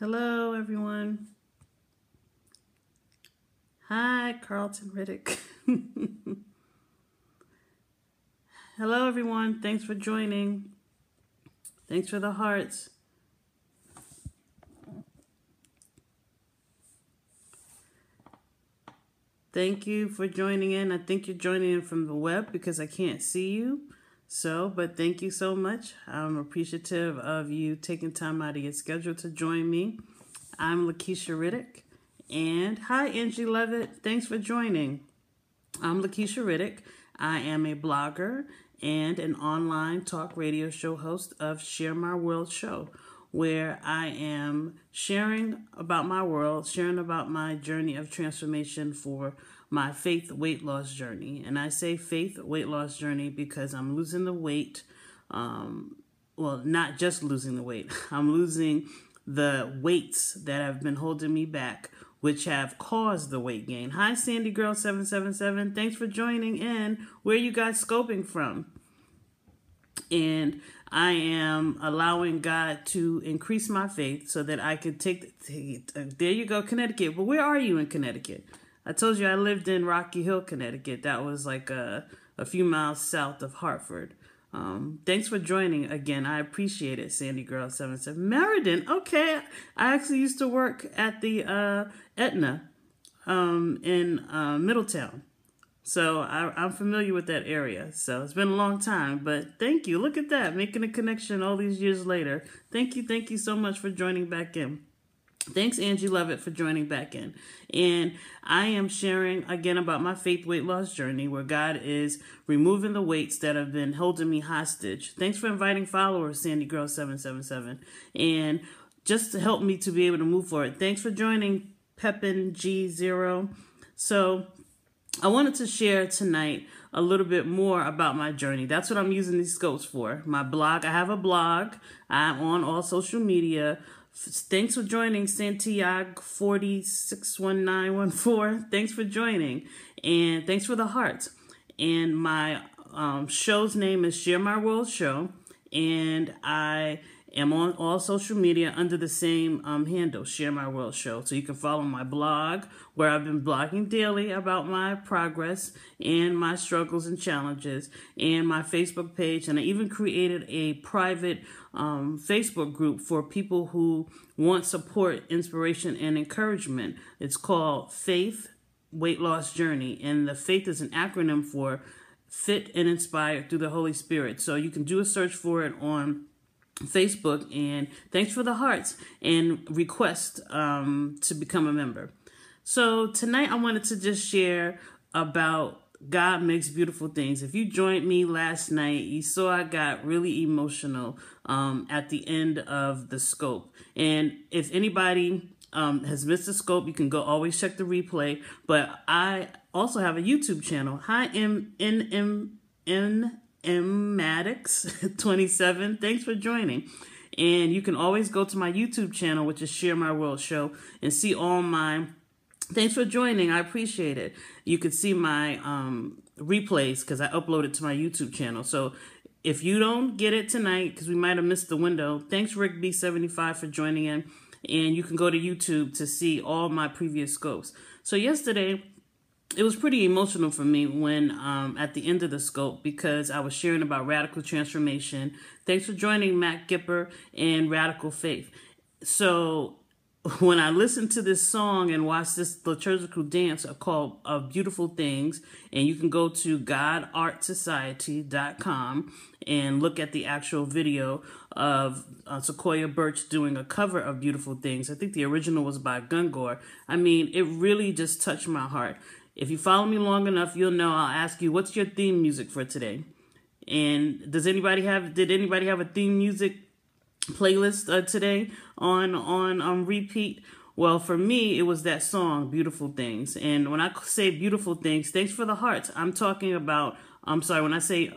Hello, everyone. Hi, Carlton Riddick. Hello, everyone. Thanks for joining. Thanks for the hearts. Thank you for joining in. I think you're joining in from the web because I can't see you. But thank you so much. I'm appreciative of you taking time out of your schedule to join me. I'm Lakeisha Riddick. And hi, Angie Levitt. Thanks for joining. I'm Lakeisha Riddick. I am a blogger and an online talk radio show host of Share My World Show, where I am sharing about my world, sharing about my journey of transformation for my faith weight loss journey. And I say faith weight loss journey because I'm losing the weight. Well, not just losing the weight. I'm losing the weights that have been holding me back, which have caused the weight gain. Hi, Sandy Girl 777. Thanks for joining in. Where you guys scoping from? And I am allowing God to increase my faith so that I could take there you go, Connecticut. But where are you in Connecticut? I told you I lived in Rocky Hill, Connecticut. That was like a few miles south of Hartford. Thanks for joining again. I appreciate it, Sandy Girl 77. Meriden, okay. I actually used to work at the Etna in Middletown. So I'm familiar with that area. So it's been a long time, but thank you. Look at that, making a connection all these years later. Thank you so much for joining back in. Thanks, Angie Levitt, for joining back in. And I am sharing again about my faith weight loss journey where God is removing the weights that have been holding me hostage. Thanks for inviting followers, Sandy Girl 777. And just to help me to be able to move forward. Thanks for joining, Pepin G0. So I wanted to share tonight a little bit more about my journey. That's what I'm using these scopes for. My blog. I have a blog. I'm on all social media. Thanks for joining, Santiago 461914. Thanks for joining. And thanks for the hearts. And my show's name is Share My World Show. And I am on all social media under the same handle, Share My World Show. So you can follow my blog, where I've been blogging daily about my progress and my struggles and challenges, and my Facebook page. And I even created a private Facebook group for people who want support, inspiration, and encouragement. It's called Faith Weight Loss Journey. And the faith is an acronym for Fit and Inspired through the Holy Spirit. So you can do a search for it on Facebook, and thanks for the hearts and request to become a member. So tonight I wanted to just share about God makes beautiful things. If you joined me last night, you saw I got really emotional at the end of the scope. And if anybody has missed the scope, you can go always check the replay. But I also have a YouTube channel. Hi, Maddox27. Thanks for joining. And you can always go to my YouTube channel, which is Share My World Show, and see all my... Thanks for joining. I appreciate it. You can see my replays because I upload it to my YouTube channel. So if you don't get it tonight, because we might have missed the window, thanks Rick B75 for joining in. And you can go to YouTube to see all my previous scopes. So yesterday, it was pretty emotional for me when at the end of the scope, because I was sharing about radical transformation. Thanks for joining, Matt Gipper, and Radical Faith. So when I listened to this song and watched this liturgical dance called Beautiful Things, and you can go to godartsociety.com and look at the actual video of Sequoia Birch doing a cover of Beautiful Things. I think the original was by Gungor. I mean, it really just touched my heart. If you follow me long enough, you'll know I'll ask you, what's your theme music for today? And did anybody have a theme music playlist today on repeat? Well, for me, it was that song, Beautiful Things. And when I say beautiful things, thanks for the hearts. I'm talking about, I'm sorry, when I say,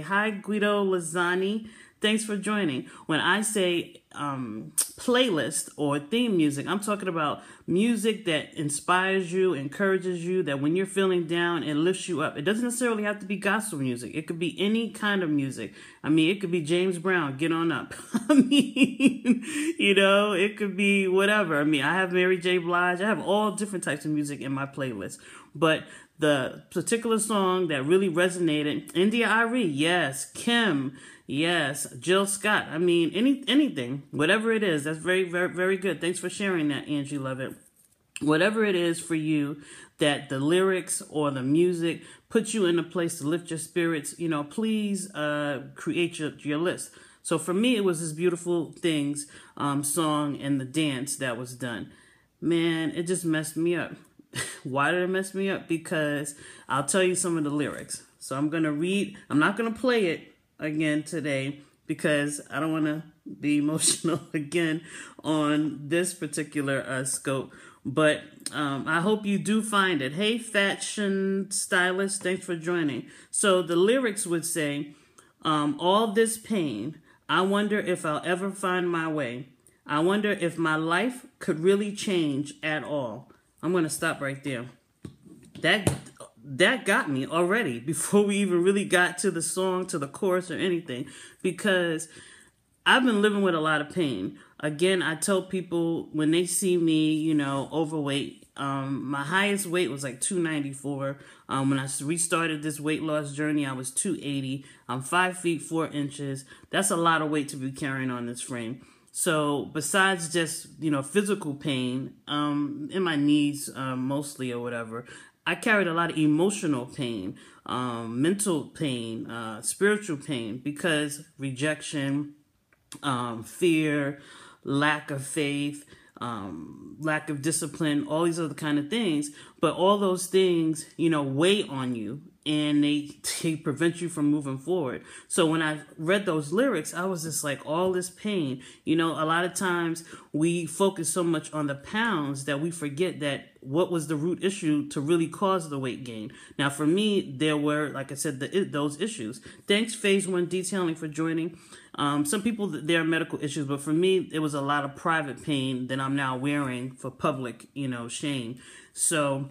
hi, Guido Lazzani, thanks for joining. When I say playlist or theme music. I'm talking about music that inspires you, encourages you, that when you're feeling down, it lifts you up. It doesn't necessarily have to be gospel music. It could be any kind of music. I mean, it could be James Brown, Get On Up. I mean, it could be whatever. I mean, I have Mary J. Blige. I have all different types of music in my playlist. But the particular song that really resonated, India Arie, yes, Kim, yes, Jill Scott. I mean, anything, whatever it is, that's very, very, very good. Thanks for sharing that, Angie Lovett. Whatever it is for you that the lyrics or the music puts you in a place to lift your spirits, please create your list. So for me, it was this Beautiful Things song and the dance that was done. Man, it just messed me up. Why did it mess me up? Because I'll tell you some of the lyrics. So I'm going to read. I'm not going to play it again today because I don't want to be emotional again on this particular scope. But I hope you do find it. Hey, fashion stylist, thanks for joining. So the lyrics would say, all this pain, I wonder if I'll ever find my way. I wonder if my life could really change at all. I'm going to stop right there. That got me already before we even really got to the song, to the chorus or anything, because I've been living with a lot of pain. Again, I tell people when they see me, overweight, my highest weight was like 294. When I restarted this weight loss journey, I was 280. I'm 5 feet 4 inches. That's a lot of weight to be carrying on this frame. So besides just, physical pain in my knees mostly or whatever, I carried a lot of emotional pain, mental pain, spiritual pain, because rejection, fear, lack of faith, lack of discipline, all these other kind of things. But all those things, weigh on you and they prevent you from moving forward. So when I read those lyrics, I was just like, all this pain, a lot of times we focus so much on the pounds that we forget that what was the root issue to really cause the weight gain. Now, for me, there were, like I said, those issues. Thanks, Phase 1 Detailing, for joining. Some people, there are medical issues, but for me, it was a lot of private pain that I'm now wearing for public, shame. So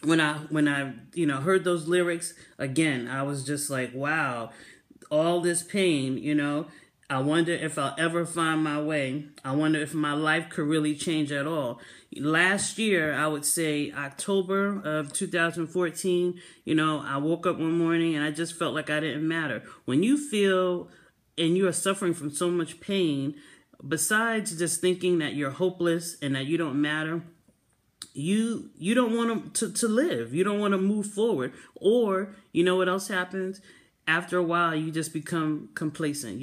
when I heard those lyrics, again, I was just like, wow, all this pain, I wonder if I'll ever find my way. I wonder if my life could really change at all. Last year, I would say October of 2014, I woke up one morning and I just felt like I didn't matter. When you feel and you are suffering from so much pain, besides just thinking that you're hopeless and that you don't matter, you don't want to live. You don't want to move forward. Or, what else happens? After a while, you just become complacent.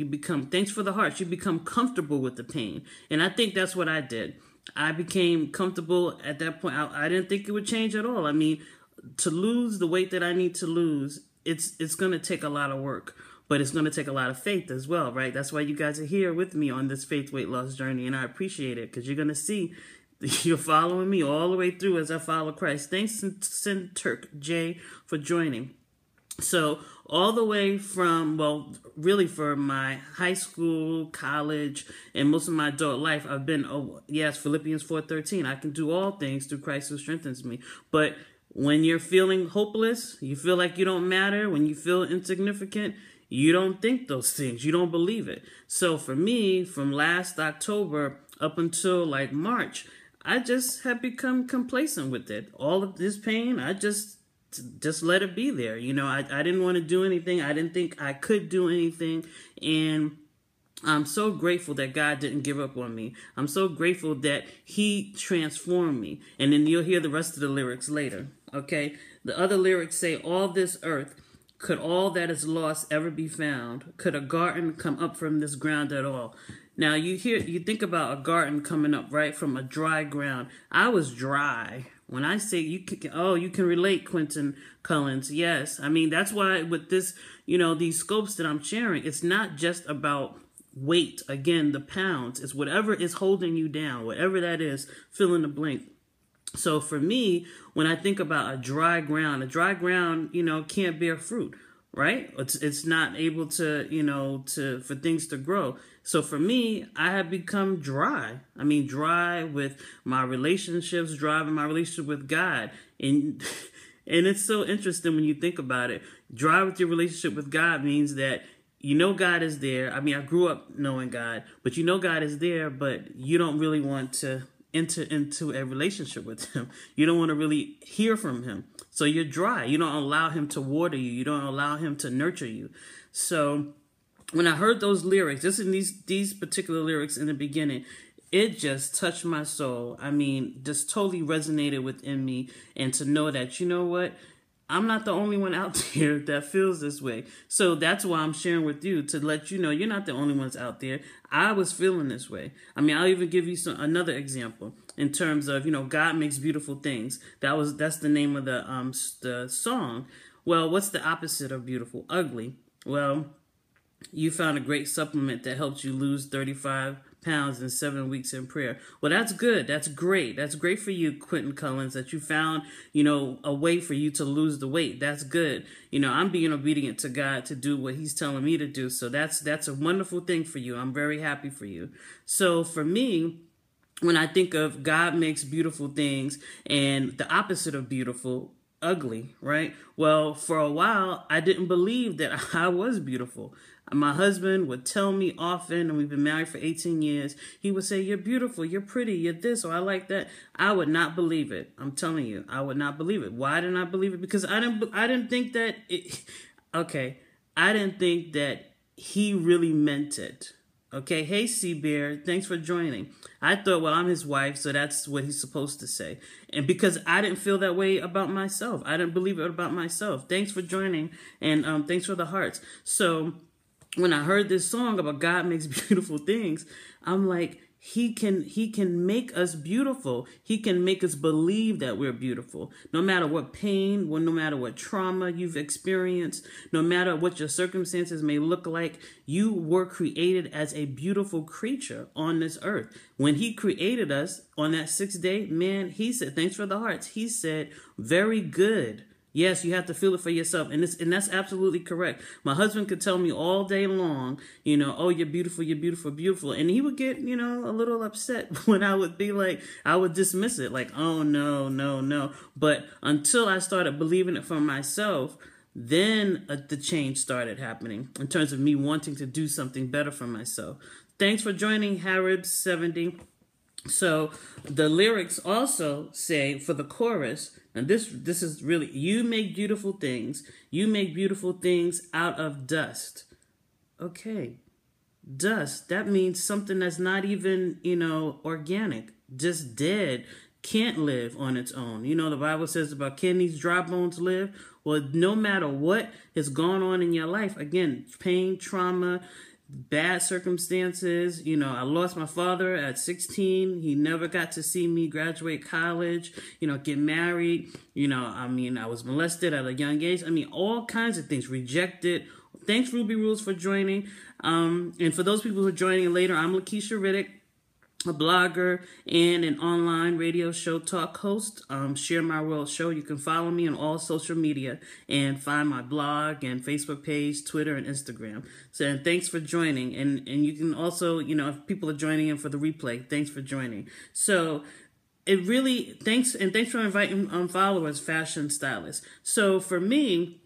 Thanks for the hearts, you become comfortable with the pain. And I think that's what I did. I became comfortable at that point. I didn't think it would change at all. I mean, to lose the weight that I need to lose, it's going to take a lot of work. But it's going to take a lot of faith as well, right? That's why you guys are here with me on this faith weight loss journey. And I appreciate it because you're going to see you're following me all the way through as I follow Christ. Thanks, Sin Turk J, for joining. So all the way from, really for my high school, college, and most of my adult life, I've been, Philippians 4:13. I can do all things through Christ who strengthens me. But when you're feeling hopeless, you feel like you don't matter, when you feel insignificant, you don't think those things. You don't believe it. So for me, from last October up until like March, I just have become complacent with it. All of this pain, I just let it be there. I didn't want to do anything. I didn't think I could do anything. And I'm so grateful that God didn't give up on me. I'm so grateful that he transformed me. And then you'll hear the rest of the lyrics later. Okay. The other lyrics say, all this earth, could all that is lost ever be found? Could a garden come up from this ground at all? Now, you think about a garden coming up, right, from a dry ground. I was dry. When I say you can relate, Quentin Cullins. Yes. I mean, that's why with this, these scopes that I'm sharing, it's not just about weight. Again, the pounds. It's whatever is holding you down, whatever that is, fill in the blank. So for me, when I think about a dry ground, can't bear fruit, right? It's not able to, for things to grow. So for me, I have become dry. I mean, dry with my relationships, dry with my relationship with God. And and it's so interesting when you think about it. Dry with your relationship with God means that God is there. I mean, I grew up knowing God, but God is there, but you don't really want to enter into a relationship with him. You don't want to really hear from him. So you're dry. You don't allow him to water you. You don't allow him to nurture you. So when I heard those lyrics, just in these particular lyrics in the beginning, it just touched my soul. I mean, just totally resonated within me. And to know that, what? I'm not the only one out there that feels this way. So that's why I'm sharing with you, to let you know you're not the only ones out there. I was feeling this way. I mean, I'll even give you another example in terms of, God makes beautiful things. That's the name of the song. Well, what's the opposite of beautiful? Ugly. Well, you found a great supplement that helps you lose 35 pounds in 7 weeks in prayer. Well, that's good. That's great. That's great for you, Quentin Cullins, that you found, a way for you to lose the weight. That's good. I'm being obedient to God to do what he's telling me to do. So that's a wonderful thing for you. I'm very happy for you. So for me, when I think of God makes beautiful things and the opposite of beautiful, ugly, right? Well, for a while, I didn't believe that I was beautiful. My husband would tell me often, and we've been married for 18 years, he would say, you're beautiful, you're pretty, you're this, or I like that. I would not believe it. I'm telling you, I would not believe it. Why didn't I believe it? Because I didn't think that I didn't think that he really meant it. Okay, hey, Sea Bear, thanks for joining. I thought, well, I'm his wife, so that's what he's supposed to say. And because I didn't feel that way about myself, I didn't believe it about myself. Thanks for joining, and thanks for the hearts. So when I heard this song about God makes beautiful things, I'm like, he can make us beautiful. He can make us believe that we're beautiful. No matter what pain, no matter what trauma you've experienced, no matter what your circumstances may look like, you were created as a beautiful creature on this earth. When he created us on that 6th day, man, he said, thanks for the hearts. He said, very good. Yes, you have to feel it for yourself. And that's absolutely correct. My husband could tell me all day long, oh, you're beautiful, beautiful. And he would get, a little upset when I would be like, I would dismiss it like, oh, no. But until I started believing it for myself, then the change started happening in terms of me wanting to do something better for myself. Thanks for joining, Harib70. So the lyrics also say for the chorus, and this is really, you make beautiful things. You make beautiful things out of dust. Okay. Dust, that means something that's not even, organic, just dead, can't live on its own. The Bible says about, can these dry bones live? Well, no matter what has gone on in your life, again, pain, trauma, bad circumstances. I lost my father at 16. He never got to see me graduate college, get married. I was molested at a young age. All kinds of things, rejected. Thanks, Ruby Rules, for joining. And for those people who are joining later, I'm Lakeisha Riddick, a blogger and an online radio show talk host, Share My World Show. You can follow me on all social media and find my blog and Facebook page, Twitter, and Instagram. So and thanks for joining. And you can also, if people are joining in for the replay, thanks for joining. So it really, thanks for inviting followers, fashion stylists. So for me,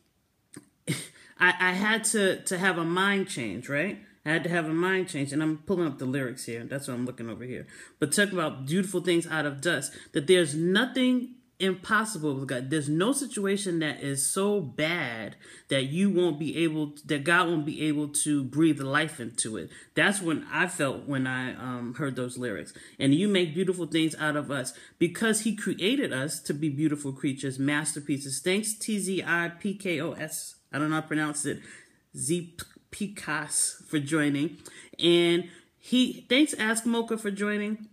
I had to have a mind change, right? I had to have a mind change, and I'm pulling up the lyrics here. That's what I'm looking over here. But talk about beautiful things out of dust, that there's nothing impossible with God. There's no situation that is so bad that God won't be able to breathe life into it. That's when I felt when I heard those lyrics. And you make beautiful things out of us because he created us to be beautiful creatures, masterpieces. Thanks, TZIPKOS. I don't know how to pronounce it. Picas for joining, and thanks Ask Mocha for joining.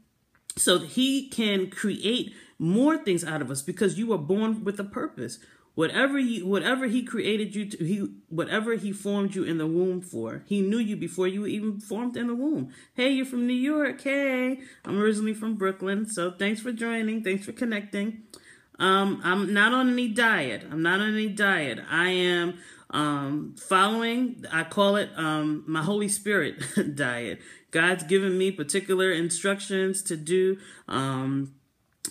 So he can create more things out of us because you were born with a purpose. Whatever he created you to, whatever he formed you in the womb for, he knew you before you were even formed in the womb. Hey, you're from New York. Hey, I'm originally from Brooklyn. So thanks for joining. Thanks for connecting. I'm not on any diet. I am following, I call it my Holy Spirit diet. God's given me particular instructions to do.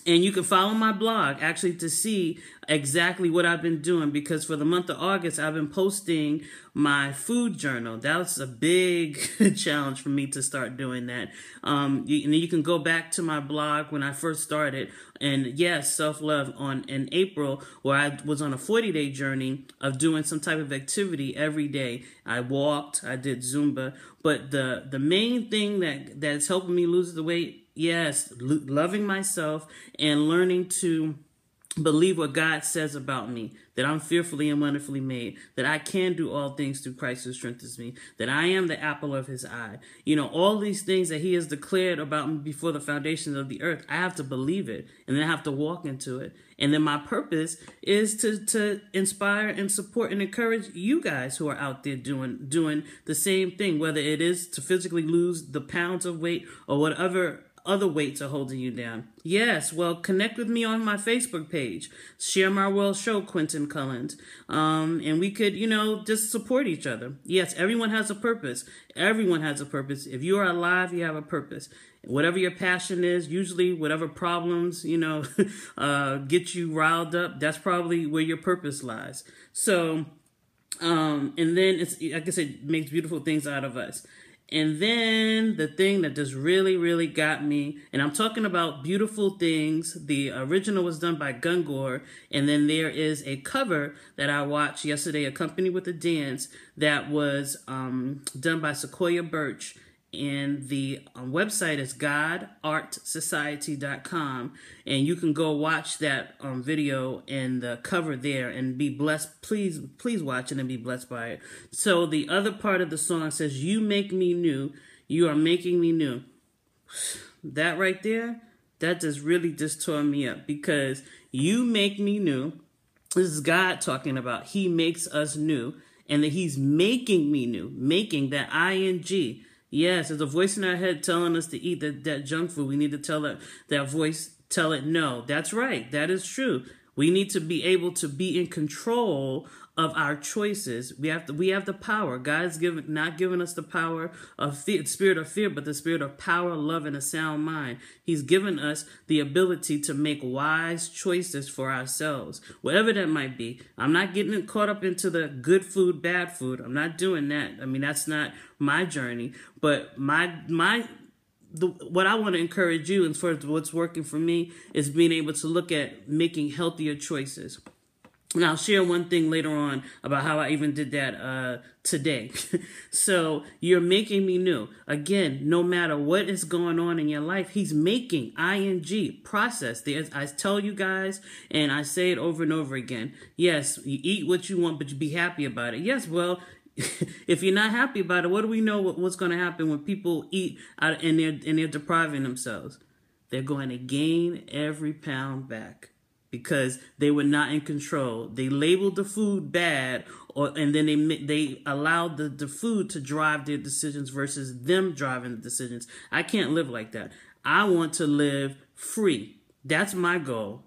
And you can follow my blog actually to see exactly what I've been doing, because for the month of August, I've been posting my food journal. That was a big challenge for me to start doing that. And then you can go back to my blog when I first started. And yes, self-love in April, where I was on a 40-day journey of doing some type of activity every day. I walked, I did Zumba. But the main thing that's helping me lose the weight, yes, loving myself and learning to believe what God says about me, that I'm fearfully and wonderfully made, that I can do all things through Christ who strengthens me, that I am the apple of his eye. You know, all these things that he has declared about me before the foundations of the earth, I have to believe it, and then I have to walk into it. And then my purpose is to inspire and support and encourage you guys who are out there doing the same thing, whether it is to physically lose the pounds of weight or whatever other weights are holding you down. Yes, well, connect with me on my Facebook page, Share My World Show, Quentin Cullins. And we could, just support each other. Yes, everyone has a purpose. Everyone has a purpose. If you are alive, you have a purpose. Whatever your passion is, usually whatever problems, get you riled up, that's probably where your purpose lies. So, and then it's, like I said, it makes beautiful things out of us. And then the thing that just really, really got me, and I'm talking about beautiful things. The original was done by Gungor, and then there is a cover that I watched yesterday, accompanied with a dance, that was done by Sequoia Birch. And the website is godartsociety.com, and you can go watch that video and the cover there and be blessed. Please watch it and be blessed by it. So the other part of the song says, "You make me new, you are making me new." That right there, that just really just tore me up, because you make me new. This is God talking about. He makes us new, and that he's making me new, making that ing. Yes, there's a voice in our head telling us to eat that junk food. We need to tell that voice, tell it no. That's right. That is true. We need to be able to be in control of our choices. We have the power. God's not given us the power of fear, spirit of fear, but the spirit of power, love, and a sound mind. He's given us the ability to make wise choices for ourselves, whatever that might be. I'm not getting caught up into the good food, bad food. I'm not doing that. I mean, that's not my journey. But what I want to encourage you, and for what's working for me, is being able to look at making healthier choices. And I'll share one thing later on about how I even did that today. So you're making me new. Again, no matter what is going on in your life, he's making, ing, process. I tell you guys, and I say it over and over again. Yes, you eat what you want, but you be happy about it. Yes, well, if you're not happy about it, what do we know what's going to happen when people eat out and they're depriving themselves? They're going to gain every pound back, because they were not in control. They labeled the food bad, and then they allowed the food to drive their decisions versus them driving the decisions. I can't live like that. I want to live free. That's my goal.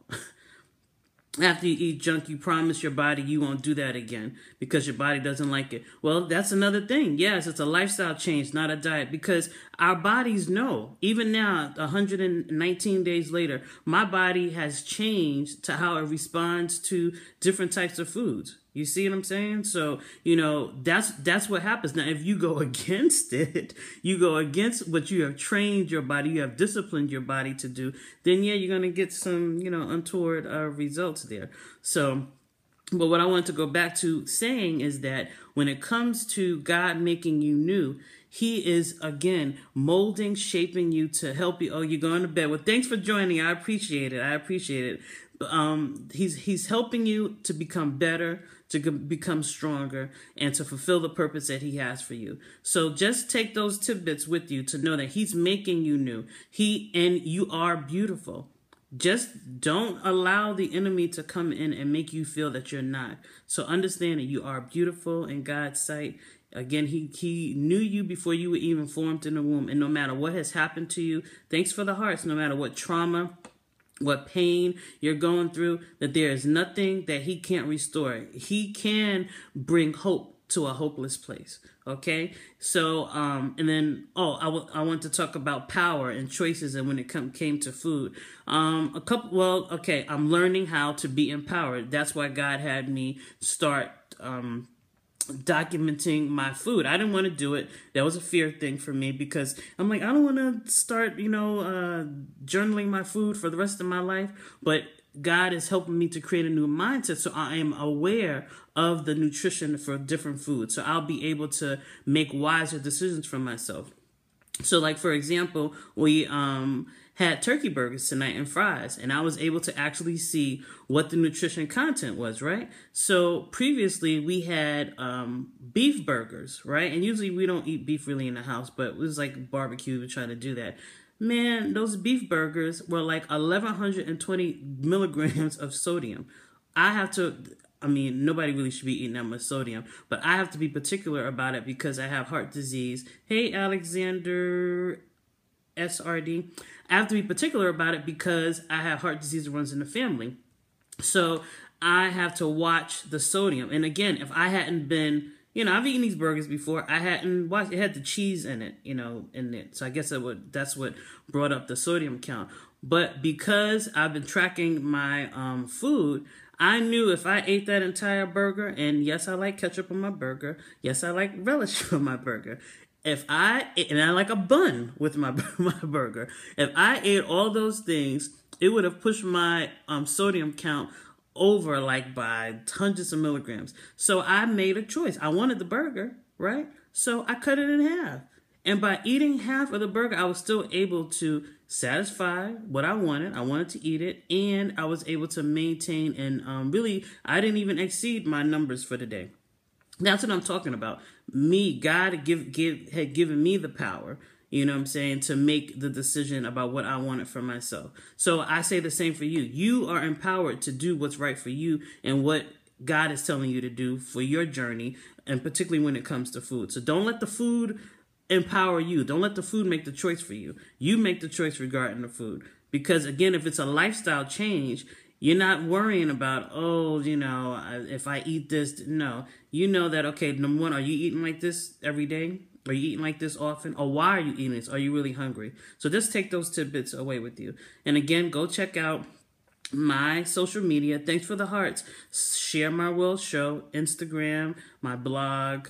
After you eat junk, you promise your body you won't do that again because your body doesn't like it. Well, that's another thing. Yes, it's a lifestyle change, not a diet, because our bodies know. Even now, 119 days later, my body has changed to how it responds to different types of foods. You see what I'm saying? So, that's what happens. Now, if you go against it, you go against what you have trained your body, you have disciplined your body to do, then yeah, you're going to get some, untoward results there. So, but what I want to go back to saying is that when it comes to God making you new, he is, again, molding, shaping you to help you. Oh, you're going to bed. Well, thanks for joining. I appreciate it. He's helping you to become better, to become stronger, and to fulfill the purpose that he has for you. So just take those tidbits with you to know that he's making you new. And you are beautiful. Just don't allow the enemy to come in and make you feel that you're not. So understand that you are beautiful in God's sight. Again, he knew you before you were even formed in the womb. And no matter what has happened to you, thanks for the hearts, no matter what trauma what pain you're going through, that there is nothing that he can't restore. He can bring hope to a hopeless place. Okay, so and then I want to talk about power and choices, and when it came to food, I'm learning how to be empowered. That's why God had me start documenting my food. I didn't want to do it. That was a fear thing for me, because I'm like, I don't want to start, journaling my food for the rest of my life. But God is helping me to create a new mindset, so I am aware of the nutrition for different foods. So I'll be able to make wiser decisions for myself. So, like, for example, we had turkey burgers tonight and fries, and I was able to actually see what the nutrition content was, right? So previously we had beef burgers, right? And usually we don't eat beef really in the house, but it was like barbecue, we're trying to do that. Man, those beef burgers were like 1,120 milligrams of sodium. Nobody really should be eating that much sodium, but I have to be particular about it because I have heart disease. Hey, Alexander SRD. I have to be particular about it because I have heart disease that runs in the family. So I have to watch the sodium. And again, if I hadn't been, I've eaten these burgers before. I hadn't watched, it had the cheese in it, in it. So I guess that's what brought up the sodium count. But because I've been tracking my food, I knew if I ate that entire burger, and yes, I like ketchup on my burger. Yes, I like relish on my burger. And I like a bun with my burger. If I ate all those things, it would have pushed my sodium count over like by hundreds of milligrams. So I made a choice. I wanted the burger, right? So I cut it in half. And by eating half of the burger, I was still able to satisfy what I wanted. I wanted to eat it, and I was able to maintain, and really, I didn't even exceed my numbers for the day. That's what I'm talking about. God had given me the power, to make the decision about what I wanted for myself. So I say the same for you. You are empowered to do what's right for you and what God is telling you to do for your journey, and particularly when it comes to food. So don't let the food empower you. Don't let the food make the choice for you. You make the choice regarding the food. Because again, if it's a lifestyle change, you're not worrying about, if I eat this. No, you know that, okay, number one, are you eating like this every day? Are you eating like this often? Or why are you eating this? Are you really hungry? So just take those tidbits away with you. And again, go check out my social media. Thanks for the hearts. Share My World Show, Instagram, my blog,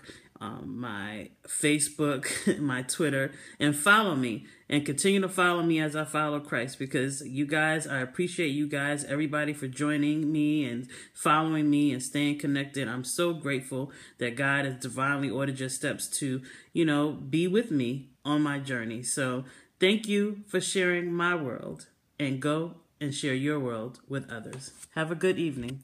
my Facebook, my Twitter, and follow me, and continue to follow me as I follow Christ, because you guys, I appreciate you guys, everybody, for joining me and following me and staying connected. I'm so grateful that God has divinely ordered your steps to, be with me on my journey. So thank you for sharing my world, and go and share your world with others. Have a good evening.